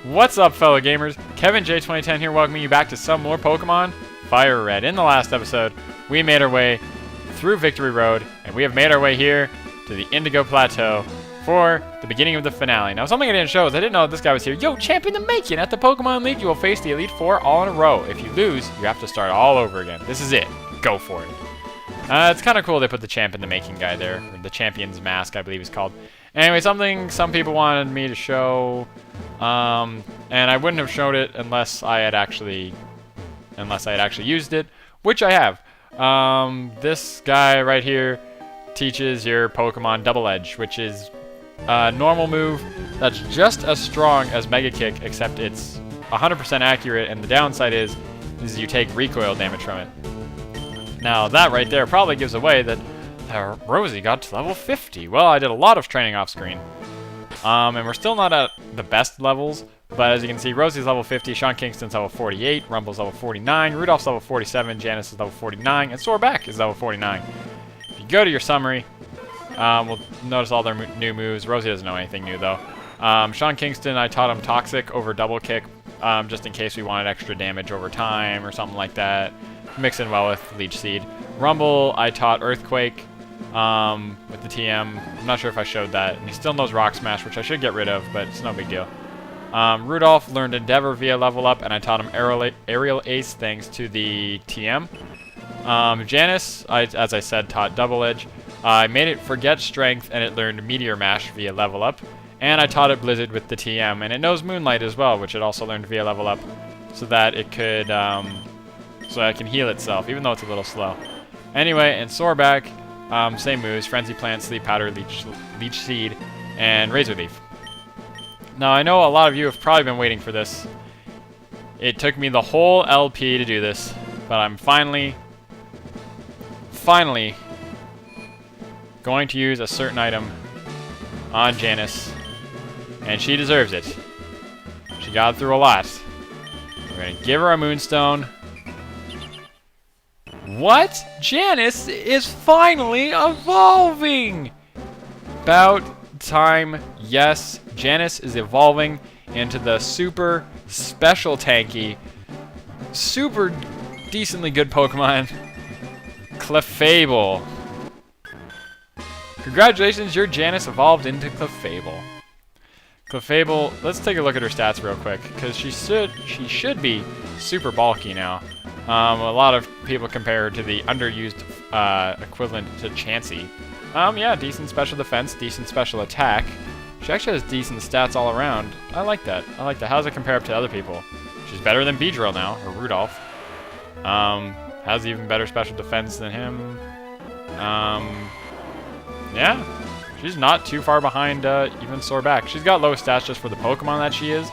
What's up, fellow gamers? Kevin J2010 here, welcoming you back to some more Pokemon FireRed. In the last episode, we made our way through Victory Road, and we have made our way here to the Indigo Plateau for the beginning of the finale. Now, something I didn't show is I didn't know this guy was here. Yo, Champion the Making! At the Pokemon League, you will face the Elite Four all in a row. If you lose, you have to start all over again. This is it. Go for it. It's kind of cool they put the Champion the Making guy there. Or the Champion's Mask, I believe it's called. Anyway, something some people wanted me to show, and I wouldn't have showed it unless I had actually used it, which I have. This guy right here teaches your Pokemon Double Edge, which is a normal move that's just as strong as Mega Kick, except it's 100% accurate, and the downside is you take recoil damage from it. Now that right there probably gives away that Rosie got to level 50. Well, I did a lot of training off screen. And we're still not at the best levels, but as you can see, Rosie's level 50, Sean Kingston's level 48, Rumble's level 49, Rudolph's level 47, Janice is level 49, and Soarback is level 49. If you go to your summary, we'll notice all their new moves. Rosie doesn't know anything new, though. Sean Kingston, I taught him Toxic over Double Kick, just in case we wanted extra damage over time or something like that. Mix in well with Leech Seed. Rumble, I taught Earthquake with the TM. I'm not sure if I showed that. And he still knows Rock Smash, which I should get rid of, but it's no big deal. Rudolph learned Endeavor via level up, and I taught him Aerial Ace thanks to the TM. Janice, as I said, taught Double Edge. I made it forget Strength, and it learned Meteor Mash via level up. And I taught it Blizzard with the TM, and it knows Moonlight as well, which it also learned via level up, so that it could, so it can heal itself, even though it's a little slow. Anyway, and Soarback, same moves, Frenzy Plant, Sleep Powder, Leech Seed, and Razor Leaf. Now, I know a lot of you have probably been waiting for this. It took me the whole LP to do this, but I'm finally going to use a certain item on Janice, and she deserves it. She got through a lot. We're going to give her a Moonstone. What? Janice is finally evolving! About time. Yes, Janice is evolving into the super special tanky, super decently good Pokemon, Clefable. Congratulations, your Janice evolved into Clefable. Clefable, let's take a look at her stats real quick, because she should be super bulky now. A lot of people compare her to the underused equivalent to Chansey. Yeah, decent special defense, decent special attack. She actually has decent stats all around. I like that. I like that. How does it compare up to other people? She's better than Beedrill now, or Rudolph. Has even better special defense than him. Yeah, she's not too far behind even Soarback. She's got low stats just for the Pokemon that she is.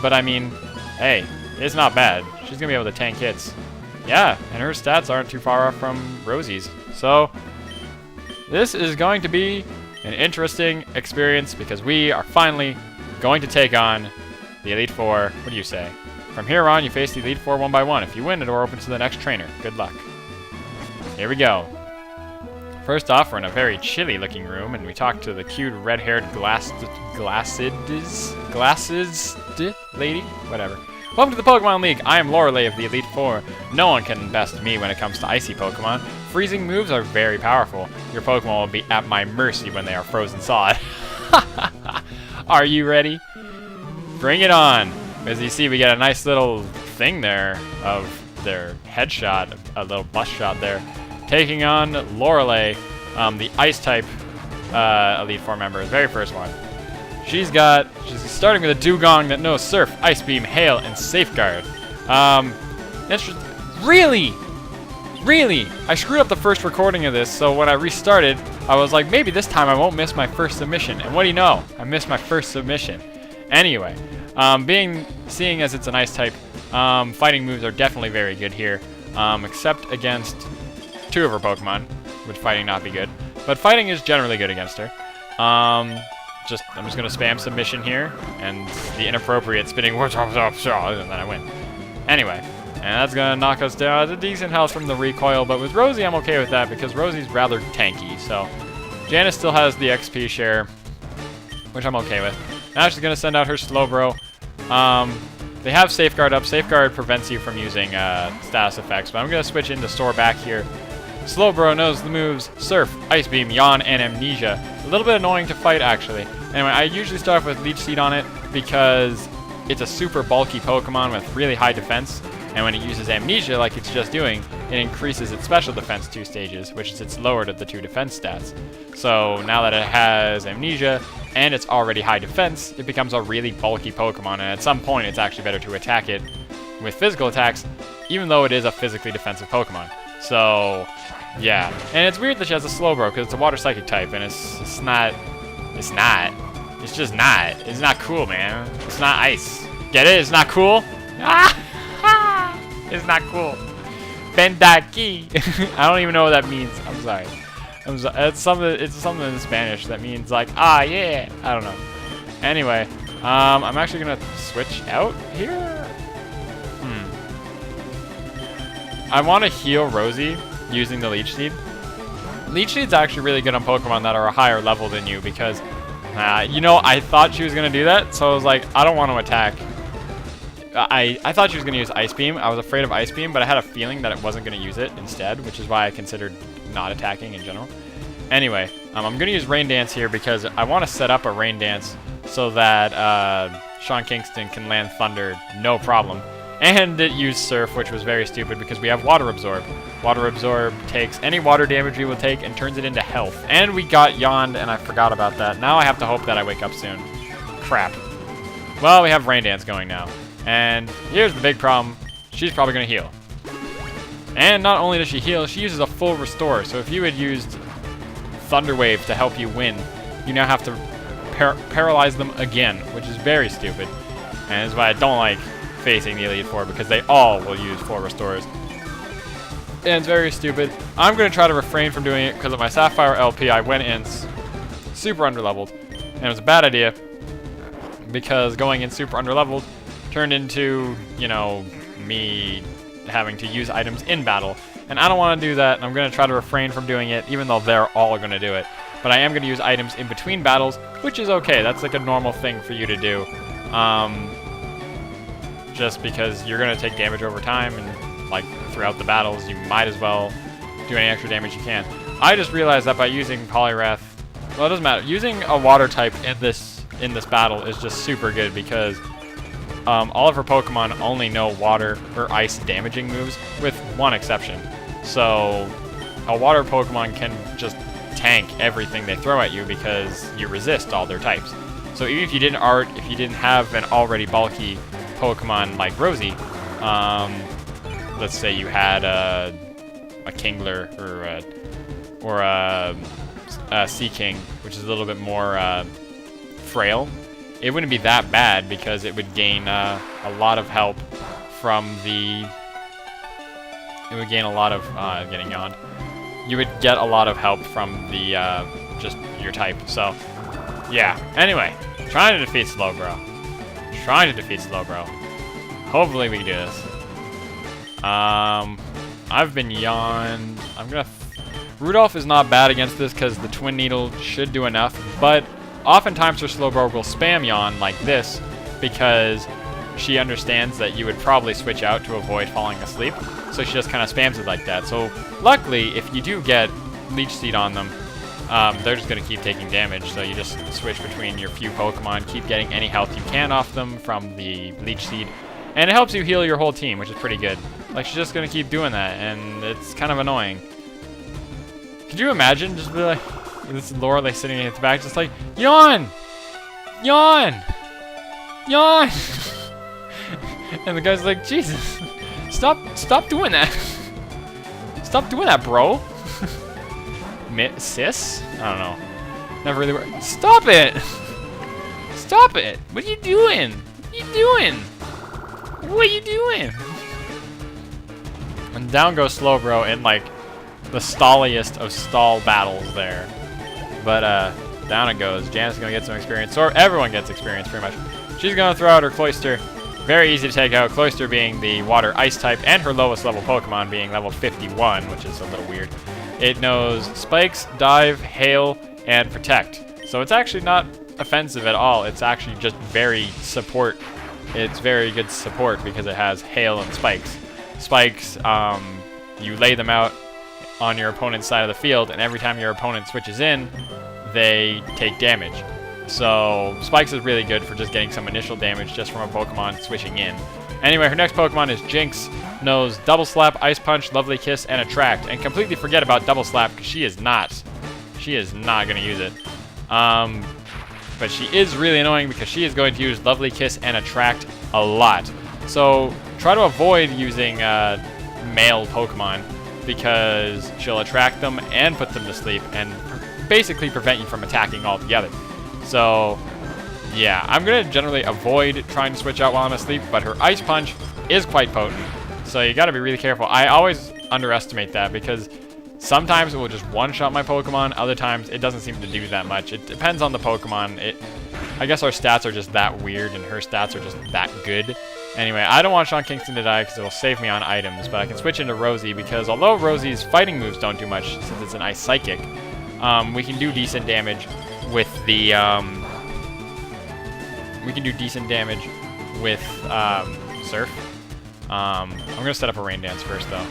But I mean, hey, it's not bad. She's going to be able to tank hits. Yeah, and her stats aren't too far off from Rosie's. So, this is going to be an interesting experience because we are finally going to take on the Elite Four. What do you say? From here on, you face the Elite Four one by one. If you win, the door opens to the next trainer. Good luck. Here we go. First off, we're in a very chilly looking room, and we talk to the cute red-haired glasses lady? Whatever. Welcome to the Pokemon League. I am Lorelei of the Elite Four. No one can best me when it comes to icy Pokemon. Freezing moves are very powerful. Your Pokemon will be at my mercy when they are frozen solid. Are you ready? Bring it on. As you see, we get a nice little thing there of their headshot, a little bust shot there. Taking on Lorelei, the Ice-type Elite Four member, the very first one. She's starting with a Dugong that knows Surf, Ice Beam, Hail, and Safeguard. Really? I screwed up the first recording of this, so when I restarted, I was like, maybe this time I won't miss my first submission. And what do you know? I missed my first submission. Anyway, seeing as it's an Ice-type, fighting moves are definitely very good here, except against two of her Pokemon, would fighting not be good. But fighting is generally good against her. I'm just gonna spam submission here, and the inappropriate spinning words, and then I win. Anyway, and that's gonna knock us down. It's a decent health from the recoil, but with Rosie, I'm okay with that because Rosie's rather tanky. So Janice still has the XP share, which I'm okay with. Now she's gonna send out her Slowbro, They have Safeguard up. Safeguard prevents you from using status effects, but I'm going to switch into Soar back here. Slowbro knows the moves Surf, Ice Beam, Yawn, and Amnesia. A little bit annoying to fight, actually. Anyway, I usually start off with Leech Seed on it because it's a super bulky Pokemon with really high defense, and when it uses Amnesia like it's just doing, it increases its special defense 2 stages, which is its lowered of the 2 defense stats. So now that it has Amnesia, and it's already high defense, it becomes a really bulky Pokemon, and at some point it's actually better to attack it with physical attacks, even though it is a physically defensive Pokemon. So, yeah. And it's weird that she has a Slowbro, because it's a Water Psychic type, and it's just not. It's not cool, man. It's not ice. Get it? It's not cool? Ah! It's not cool. Bendaki. I don't even know what that means. I'm sorry. It's something in Spanish that means like, ah, yeah. I don't know. Anyway, I'm actually gonna switch out here. I want to heal Rosie using the Leech Seed. Leech Seed's actually really good on Pokemon that are a higher level than you because, you know, I thought she was gonna do that, so I was like, I don't want to attack. I thought she was gonna use Ice Beam. I was afraid of Ice Beam, but I had a feeling that it wasn't gonna use it instead, which is why I considered not attacking in general. Anyway, I'm going to use Rain Dance here because I want to set up a Rain Dance so that Sean Kingston can land Thunder no problem. And it used Surf, which was very stupid because we have Water Absorb. Water Absorb takes any water damage we will take and turns it into health. And we got Yawned, and I forgot about that. Now I have to hope that I wake up soon. Crap. Well, we have Rain Dance going now. And here's the big problem. She's probably going to heal. And not only does she heal, she uses a full Restore. So if you had used Thunder Wave to help you win, you now have to paralyze them again, which is very stupid. And that's why I don't like facing the Elite Four, because they all will use 4 Restores. And it's very stupid. I'm going to try to refrain from doing it because of my Sapphire LP. I went in super underleveled, and it was a bad idea because going in super underleveled turned into, you know, me having to use items in battle. And I don't want to do that, and I'm going to try to refrain from doing it, even though they're all going to do it. But I am going to use items in between battles, which is okay. That's like a normal thing for you to do. Just because you're going to take damage over time, and like throughout the battles, you might as well do any extra damage you can. I just realized that by using Poliwrath, well, it doesn't matter. Using a water type in this battle is just super good because all of her Pokemon only know water or ice damaging moves, with one exception. So a water Pokemon can just tank everything they throw at you because you resist all their types. So even if you didn't have an already bulky Pokemon like Rosie, let's say you had a Kingler or a Seaking, which is a little bit more frail, it wouldn't be that bad because it would gain a lot of help from the. It would gain a lot of getting yawned. You would get a lot of help from the just your type. So yeah. Anyway, trying to defeat Slowbro. Hopefully we can do this. I've been yawned. Rudolph is not bad against this because the Twin Needle should do enough, but oftentimes her Slowbro will spam Yawn like this because she understands that you would probably switch out to avoid falling asleep, so she just kind of spams it like that. So luckily, if you do get Leech Seed on them, they're just going to keep taking damage, so you just switch between your few Pokemon, keep getting any health you can off them from the Leech Seed, and it helps you heal your whole team, which is pretty good. Like, she's just going to keep doing that, and it's kind of annoying. Could you imagine just be like, this is Lorelei sitting at the back, just like, Yawn! Yawn! Yawn! And the guy's like, Jesus, stop doing that. Stop doing that, bro. Sis? I don't know. Never really worked. Stop it! Stop it! What are you doing? What are you doing? What are you doing? And down goes Slowbro in like the stalliest of stall battles there. But down it goes. Janet's gonna get some experience, or everyone gets experience pretty much. She's gonna throw out her Cloyster. Very easy to take out. Cloyster being the water ice type, and her lowest level Pokemon being level 51, which is a little weird. It knows Spikes, Dive, Hail, and Protect. So it's actually not offensive at all. It's actually just very support it's very good support because it has hail and spikes. Spikes, you lay them out on your opponent's side of the field, and every time your opponent switches in, they take damage. So spikes is really good for just getting some initial damage just from a Pokemon switching in. Anyway, her next Pokemon is Jinx. Knows Double Slap, Ice Punch, Lovely Kiss, and Attract. And completely forget about Double Slap because she is not going to use it. But she is really annoying because she is going to use Lovely Kiss and Attract a lot. So try to avoid using male Pokemon because she'll attract them and put them to sleep and basically prevent you from attacking altogether. So yeah, I'm going to generally avoid trying to switch out while I'm asleep, but her Ice Punch is quite potent. So you got to be really careful. I always underestimate that because sometimes it will just one-shot my Pokemon. Other times it doesn't seem to do that much. It depends on the Pokemon. I guess our stats are just that weird and her stats are just that good. Anyway, I don't want Sean Kingston to die because it will save me on items, but I can switch into Rosie because although Rosie's fighting moves don't do much since it's an Ice Psychic, we can do decent damage with the Surf. I'm gonna set up a Rain Dance first though,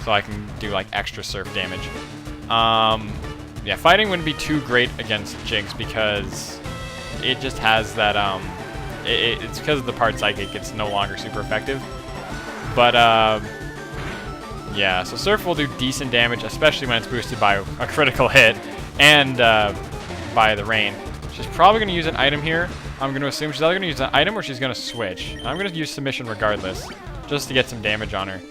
so I can do like extra Surf damage. Yeah, fighting wouldn't be too great against Jinx because it just has that it's because of the part Psychic, it's no longer super effective. But yeah, so Surf will do decent damage, especially when it's boosted by a critical hit and by the rain. She's probably going to use an item here. I'm going to assume she's either going to use an item or she's going to switch. I'm going to use Submission regardless, just to get some damage on her.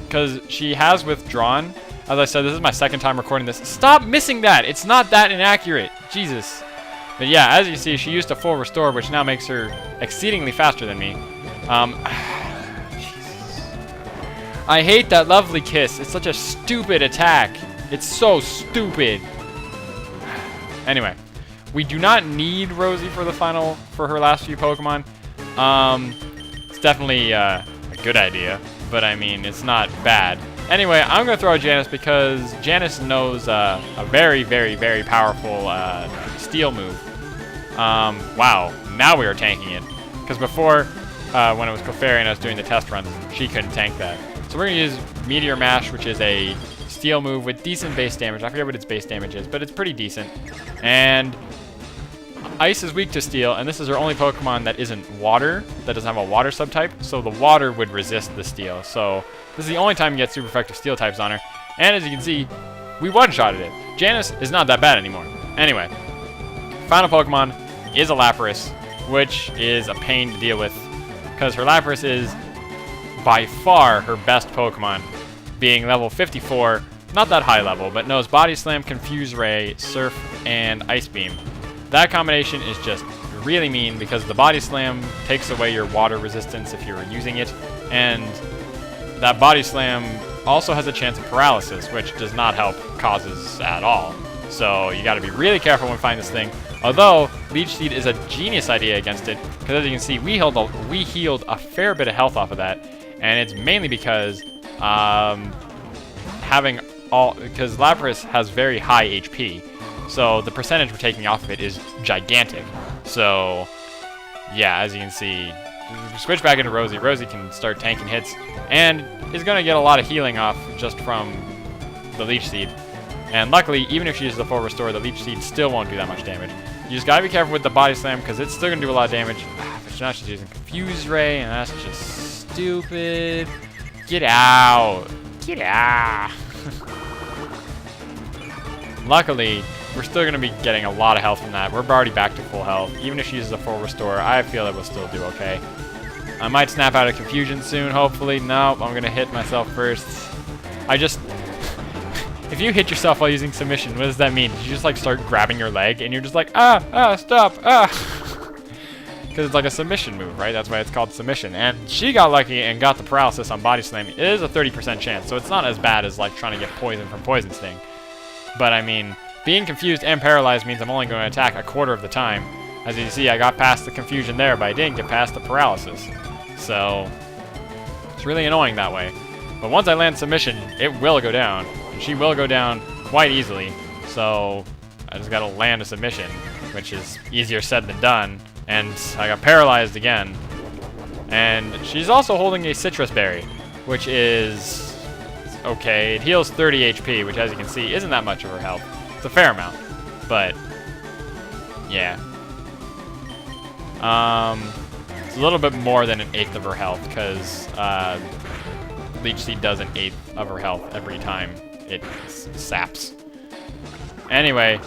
Because she has withdrawn. As I said, this is my second time recording this. Stop missing that! It's not that inaccurate. Jesus. But yeah, as you see, she used a full restore, which now makes her exceedingly faster than me. Jesus. I hate that Lovely Kiss. It's such a stupid attack. It's so stupid. Anyway, we do not need Rosie for her last few Pokemon. It's definitely a good idea, but I mean, it's not bad. Anyway, I'm going to throw out Janice because Janice knows a very, very, very powerful Steel move. Wow, now we are tanking it. Because before, when it was Clefairy and I was doing the test runs, she couldn't tank that. So we're going to use Meteor Mash, which is a Steel move with decent base damage. I forget what its base damage is, but it's pretty decent. And Ice is weak to Steel, and this is her only Pokemon that isn't Water, that doesn't have a Water subtype, so the Water would resist the Steel. So this is the only time you get super effective Steel types on her. And as you can see, we one-shotted it. Janice is not that bad anymore. Anyway, final Pokemon is a Lapras, which is a pain to deal with, because her Lapras is by far her best Pokemon, being level 54, not that high level, but knows Body Slam, Confuse Ray, Surf, and Ice Beam. That combination is just really mean because the Body Slam takes away your water resistance if you're using it, and that Body Slam also has a chance of paralysis, which does not help causes at all. So you gotta be really careful when finding this thing. Although, Leech Seed is a genius idea against it, because as you can see, we healed a fair bit of health off of that, and it's mainly because because Lapras has very high HP, so the percentage we're taking off of it is gigantic. So yeah, as you can see, switch back into Rosie. Rosie can start tanking hits and is going to get a lot of healing off just from the Leech Seed. And luckily, even if she uses the full restore, the Leech Seed still won't do that much damage. You just gotta be careful with the Body Slam because it's still gonna do a lot of damage. But now she's using Confuse Ray, and that's just stupid. Get out. Get out. Luckily, we're still gonna be getting a lot of health from that. We're already back to full health. Even if she uses a full restore, I feel it will still do okay. I might snap out of Confusion soon, hopefully. Nope, I'm gonna hit myself first. If you hit yourself while using Submission, what does that mean? Did you just like start grabbing your leg and you're just like, stop, Because it's like a submission move, right? That's why it's called Submission. And she got lucky and got the paralysis on Body Slam. It is a 30% chance, so it's not as bad as like trying to get poison from Poison Sting. But I mean, being confused and paralyzed means I'm only going to attack a quarter of the time. As you can see, I got past the confusion there, but I didn't get past the paralysis. So it's really annoying that way. But once I land Submission, it will go down. She will go down quite easily, so I just gotta land a Submission, which is easier said than done, And I got paralyzed again. And she's also holding a citrus berry, which is okay. It heals 30 HP, which as you can see isn't that much of her health. It's a fair amount, but yeah. It's a little bit more than an eighth of her health because Leech Seed does an eighth of her health every time it saps. Anyway,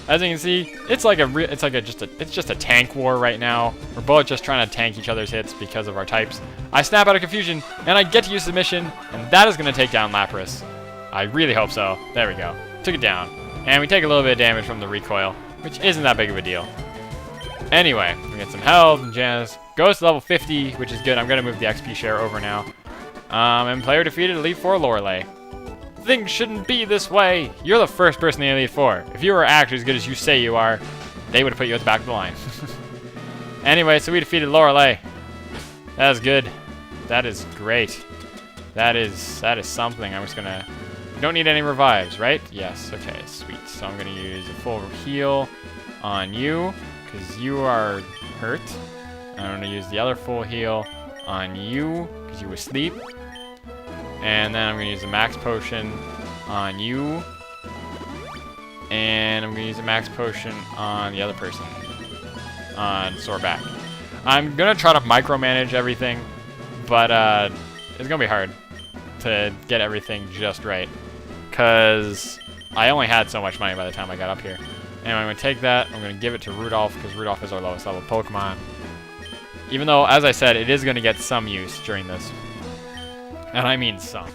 as you can see, it's just a tank war right now. We're both just trying to tank each other's hits because of our types. I snap out of confusion, and I get to use submission, and that is going to take down Lapras. I really hope so. There we go. Took it down. And we take a little bit of damage from the recoil, which isn't that big of a deal. Anyway, we get some health and jazz. Goes to level 50, which is good. I'm going to move the XP share over now. And player defeated Elite 4 Lorelei. Things shouldn't be this way. You're the first person in Elite 4. If you were actually as good as you say you are, they would have put you at the back of the line. Anyway, so we defeated Lorelei. That is good. That is great. That is something. I'm just gonna... We don't need any revives, right? Yes. Okay, sweet. So I'm gonna use a full heal on you because you are hurt. I'm gonna use the other full heal on you because you were asleep. And then I'm going to use a max potion on you. And I'm going to use a max potion on the other person. On Soreback. I'm going to try to micromanage everything. But it's going to be hard to get everything just right. Because I only had so much money by the time I got up here. Anyway, I'm going to take that. I'm going to give it to Rudolph because Rudolph is our lowest level Pokemon. Even though, as I said, it is going to get some use during this. And I mean some.